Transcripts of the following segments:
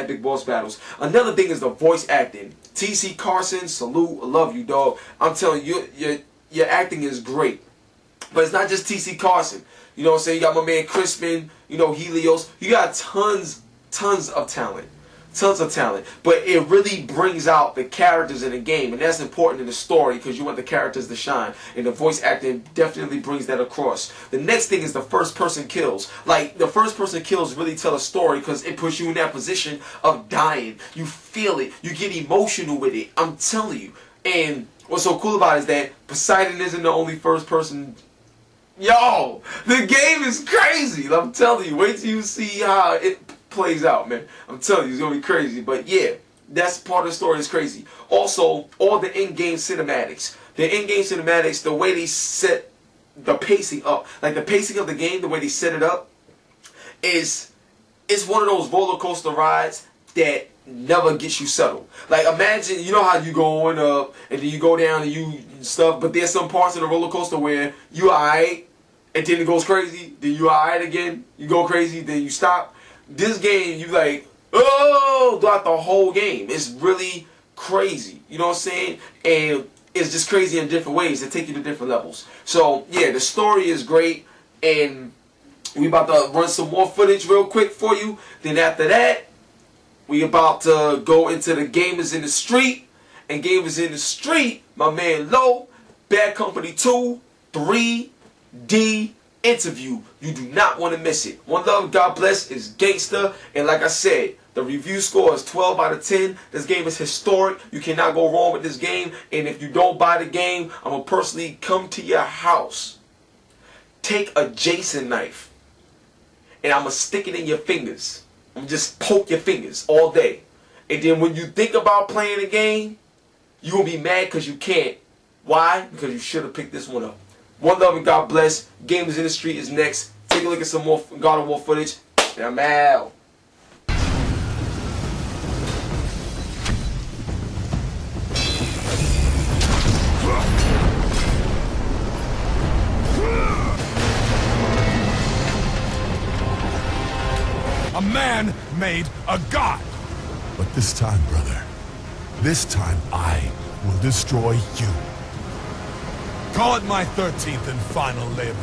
big boss battles. Another thing is the voice acting. T.C. Carson, salute, love you, dog. I'm telling you, your acting is great. But it's not just T.C. Carson. You know what I'm saying? You got my man Crispin, you know, Helios. You got tons of talent. Tons of talent. But it really brings out the characters in the game. And that's important in the story because you want the characters to shine. And the voice acting definitely brings that across. The next thing is the first person kills. Like, the first person kills really tell a story because it puts you in that position of dying. You feel it. You get emotional with it. I'm telling you. And what's so cool about it is that Poseidon isn't the only first person. Yo, the game is crazy. I'm telling you. Wait till you see how it plays out, man. I'm telling you, it's gonna be crazy. But yeah, that's part of the story is crazy. Also, all the in-game cinematics. The in-game cinematics, the way they set the pacing up, like the pacing of the game, the way they set it up, it's one of those roller coaster rides that never gets you settled. Like, imagine, you know how you going up and then you go down and you stuff, but there's some parts of the roller coaster where you alright, and then it goes crazy, then you alright again, you go crazy, then you stop. This game, you like, oh, throughout the whole game. It's really crazy. You know what I'm saying? And it's just crazy in different ways that take you to different levels. So, yeah, the story is great. And we about to run some more footage real quick for you. Then after that, we about to go into the Gamers in the Street. And Gamers in the Street, my man Low, Bad Company 2, 3D interview. You do not want to miss it. One Love, God Bless is gangster. And like I said, the review score is 12 out of 10. This game is historic. You cannot go wrong with this game. And if you don't buy the game, I'm going to personally come to your house, take a Jason knife, and I'm going to stick it in your fingers. I'm going to just poke your fingers all day. And then when you think about playing the game, you're going to be mad because you can't. Why? Because you should have picked this one up. One Love and God Bless. Gamers in the Street is next. Take a look at some more God of War footage. And I'm out. A man made a god. But this time, brother, this time I will destroy you. Call it my 13th and final labor.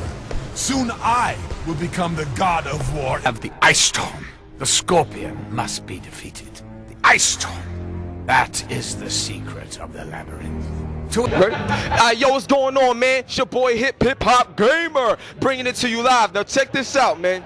Soon I will become the god of war. Of the Ice Storm, the Scorpion must be defeated. The Ice Storm. That is the secret of the labyrinth. Yo, what's going on, man? It's your boy Hip Hop Gamer, bringing it to you live. Now check this out, man.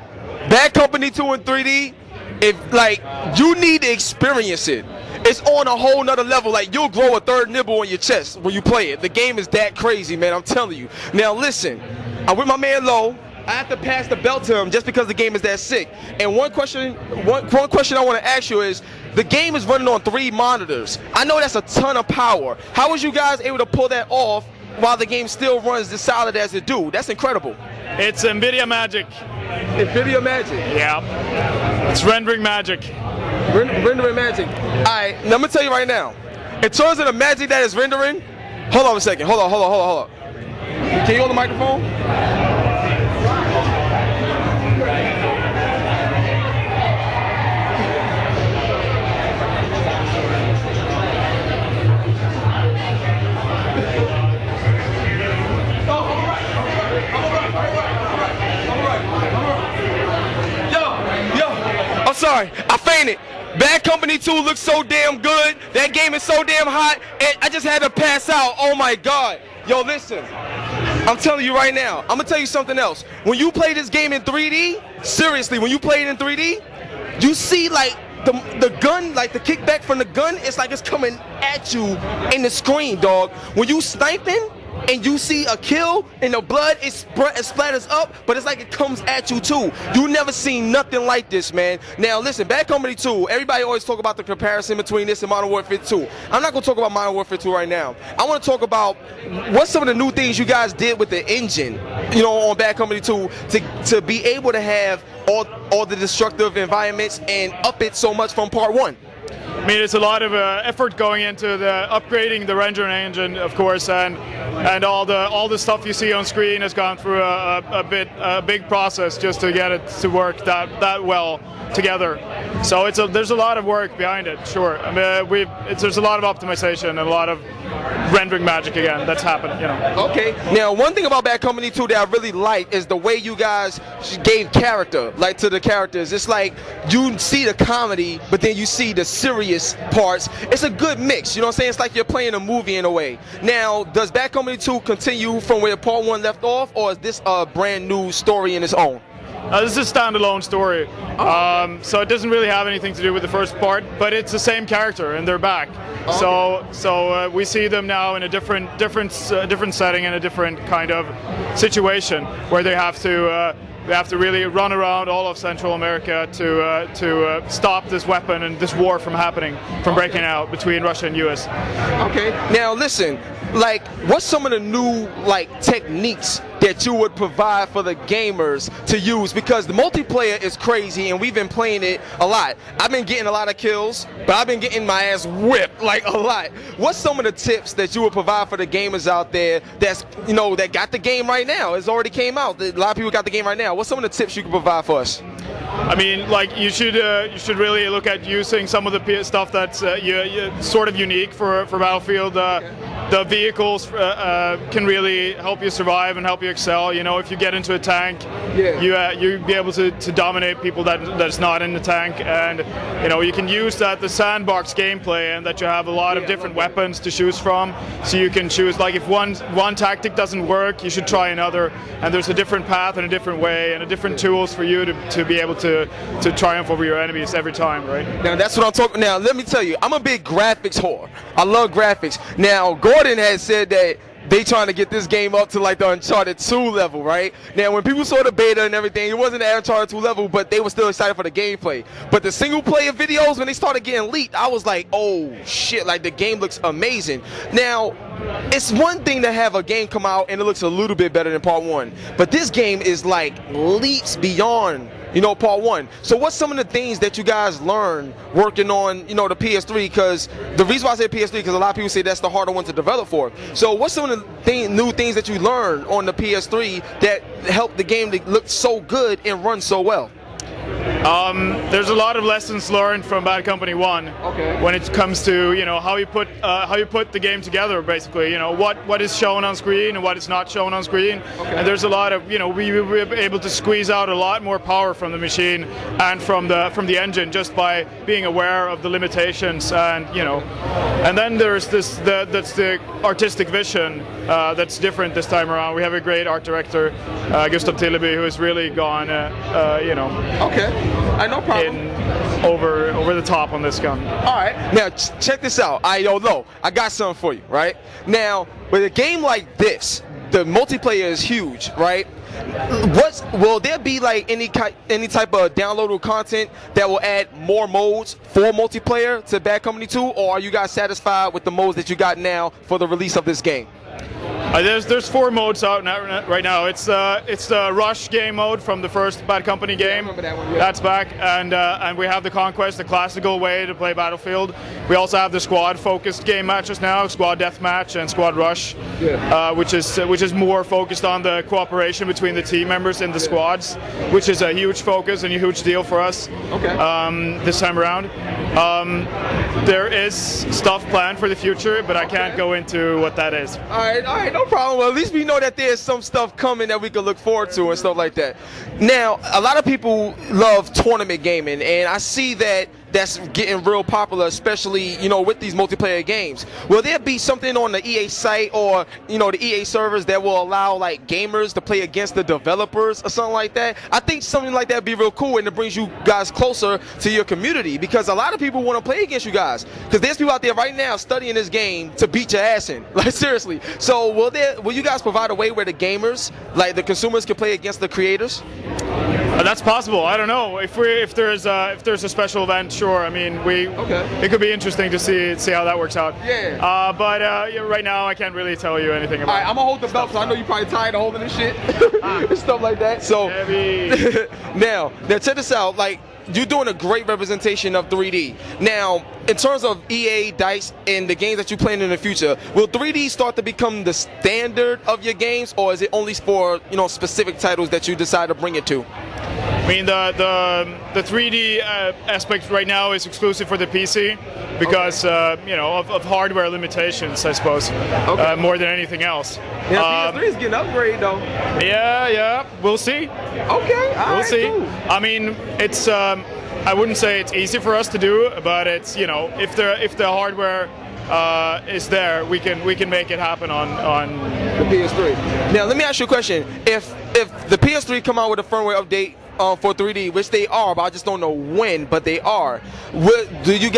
Bad Company 2 in 3D. If like you need to experience it. It's on a whole nother level. Like, you'll grow a third nibble on your chest when you play it. The game is that crazy, man. I'm telling you. Now, listen. I'm with my man Low. I have to pass the belt to him just because the game is that sick. And one question I want to ask you is, the game is running on 3 monitors. I know that's a ton of power. How was you guys able to pull that off while the game still runs as solid as it do? That's incredible. It's NVIDIA magic. NVIDIA magic? Yeah. It's rendering magic. Rendering magic. Alright, now I'm gonna tell you right now. In terms of the magic that is rendering, hold on a second. Hold on. Can you hold the microphone? I'm sorry, I fainted. Bad Company 2 looks so damn good. That game is so damn hot, and I just had to pass out. Oh my God. Yo, listen. I'm telling you right now. I'm gonna tell you something else. When you play this game in 3D, seriously, when you play it in 3D, you see like the gun, like the kickback from the gun, it's like it's coming at you in the screen, dog. When you sniping and you see a kill and the blood it splatters up, but it's like it comes at you too. You never seen nothing like this, man. Now listen, Bad Company 2, everybody always talk about the comparison between this and Modern Warfare 2. I'm not gonna talk about Modern Warfare 2 right now. I wanna talk about what's some of the new things you guys did with the engine, you know, on Bad Company 2 to be able to have all the destructive environments and up it so much from part 1. mean, it's a lot of effort going into the upgrading the rendering engine, of course, and all the stuff you see on screen has gone through a big process just to get it to work that well together. So there's a lot of work behind it, sure. I mean, there's a lot of optimization and a lot of rendering magic again that's happened, you know. Okay. Now, one thing about Bad Company 2 that I really like is the way you guys gave character, like, to the characters. It's like you see the comedy, but then you see the serious parts. It's a good mix, you know what I'm saying? It's like you're playing a movie in a way. Now, does Bad Company 2 continue from where Part 1 left off, or is this a brand new story in its own? This is a standalone story, so it doesn't really have anything to do with the first part, but it's the same character and they're back. So we see them now in a different setting and a different kind of situation where they have to really run around all of Central America to stop this weapon and this war from happening, from breaking out between Russia and US. Okay. Now listen, like, what's some of the new techniques that you would provide for the gamers to use? Because the multiplayer is crazy and we've been playing it a lot. I've been getting a lot of kills, but I've been getting my ass whipped like a lot. What's some of the tips that you would provide for the gamers out there that's, you know, that got the game right now? It's already came out. A lot of people got the game right now. What's some of the tips you can provide for us? I mean, like, you should really look at using some of the stuff that's sort of unique for Battlefield. The vehicles can really help you survive and help you excel. You know, if you get into a tank, you'd be able to dominate people that's not in the tank, and you know, you can use the sandbox gameplay, and that you have a lot of different weapons to choose from. So you can choose, like, if one tactic doesn't work, you should try another, and there's a different path and a different way and a different tools for you to be able to triumph over your enemies every time, right? Now that's what I'm talking. Now let me tell you, I'm a big graphics whore. I love graphics. Now Gordon has said that they trying to get this game up to like the Uncharted 2 level, right? Now when people saw the beta and everything, it wasn't the Uncharted 2 level, but they were still excited for the gameplay. But the single player videos, when they started getting leaked, I was like, oh shit, like the game looks amazing. Now, it's one thing to have a game come out and it looks a little bit better than Part 1, but this game is like leaps beyond, you know, Part 1. So what's some of the things that you guys learned working on, you know, the PS3? Because the reason why I say PS3, because a lot of people say that's the harder one to develop for. So what's some of the new things that you learned on the PS3 that helped the game to look so good and run so well? There's a lot of lessons learned from Bad Company 1 when it comes to, you know, how you put the game together, basically, you know, what is shown on screen and what is not shown on screen. And there's a lot of, you know, we were able to squeeze out a lot more power from the machine and from the engine just by being aware of the limitations, and you know, and then there's that's the artistic vision that's different this time around. We have a great art director, Gustav Tilleby, who has really gone, you know, no problem. Over the top on this gun. All right. Now check this out. I got something for you, right? Now, with a game like this, the multiplayer is huge, right? Will there be like any type of downloadable content that will add more modes for multiplayer to Bad Company 2, or are you guys satisfied with the modes that you got now for the release of this game? There's 4 modes out right now. It's the Rush game mode from the first Bad Company game. I remember that one, yeah. That's back, and we have the Conquest, the classical way to play Battlefield. We also have the squad-focused game matches now, Squad Deathmatch and Squad Rush, which is more focused on the cooperation between the team members in the squads, which is a huge focus and a huge deal for us. This time around. There is stuff planned for the future, but I can't go into what that is. All right, no problem. Well, at least we know that there's some stuff coming that we can look forward to and stuff like that. Now, a lot of people love tournament gaming, and I see that that's getting real popular, especially, you know, with these multiplayer games. Will there be something on the EA site or, you know, the EA servers that will allow like gamers to play against the developers or something like that? I think something like that would be real cool, and it brings you guys closer to your community, because a lot of people want to play against you guys, because there's people out there right now studying this game to beat your ass in, like seriously. So will you guys provide a way where the gamers, like the consumers, can play against the creators? That's possible. I don't know if there's a special event. Sure. I mean, it could be interesting to see how that works out. Yeah. But right now I can't really tell you anything about. All right, I'm gonna hold the belt, because I know you're probably tired of holding this shit and stuff like that. So now check this out. Like, you're doing a great representation of 3D. Now, in terms of EA, DICE, and the games that you plan in the future, will 3D start to become the standard of your games, or is it only for specific titles that you decide to bring it to? I mean, the 3D aspect right now is exclusive for the PC because of hardware limitations, I suppose, more than anything else. Yeah, PS3 is getting upgrade though. Yeah, we'll see. Okay, we'll see. Cool. I mean, it's I wouldn't say it's easy for us to do, but it's if the hardware is there, we can make it happen on the PS3. Now, let me ask you a question. If the PS3 come out with a firmware update for 3D, which they are, but I just don't know when, but they are, do you guys